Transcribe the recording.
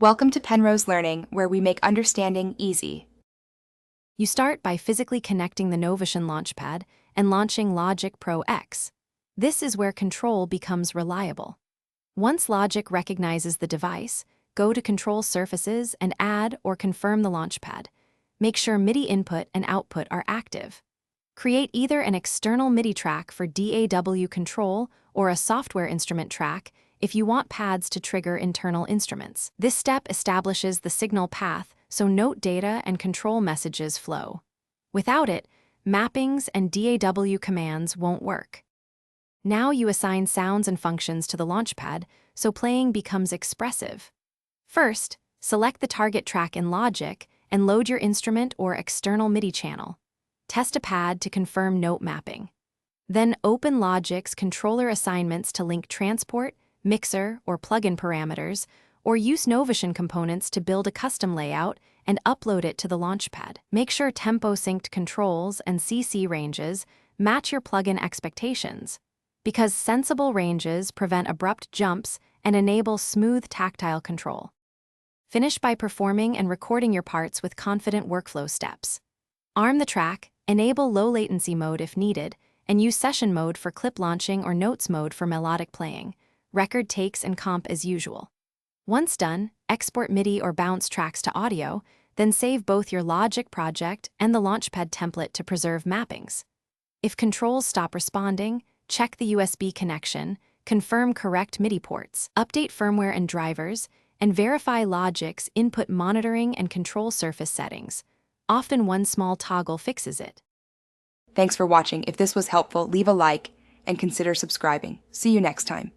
Welcome to Penrose Learning, where we make understanding easy. You start by physically connecting the Novation Launchpad and launching Logic Pro X. This is where control becomes reliable. Once Logic recognizes the device, go to Control Surfaces and add or confirm the Launchpad. Make sure MIDI input and output are active. Create either an external MIDI track for DAW control or a software instrument track if you want pads to trigger internal instruments. This step establishes the signal path so note data and control messages flow. Without it, mappings and DAW commands won't work. Now you assign sounds and functions to the Launchpad so playing becomes expressive. First, select the target track in Logic and load your instrument or external MIDI channel. Test a pad to confirm note mapping. Then open Logic's controller assignments to link transport, mixer, or plugin parameters, or use Novation components to build a custom layout and upload it to the Launchpad. Make sure tempo-synced controls and CC ranges match your plugin expectations, because sensible ranges prevent abrupt jumps and enable smooth tactile control. Finish by performing and recording your parts with confident workflow steps. Arm the track, enable low latency mode if needed, and use session mode for clip launching or notes mode for melodic playing. Record takes and comp as usual. Once done, export MIDI or bounce tracks to audio, then save both your Logic project and the Launchpad template to preserve mappings. If controls stop responding, check the USB connection, confirm correct MIDI ports, update firmware and drivers, and verify Logic's input monitoring and control surface settings. Often one small toggle fixes it. Thanks for watching. If this was helpful, leave a like and consider subscribing. See you next time.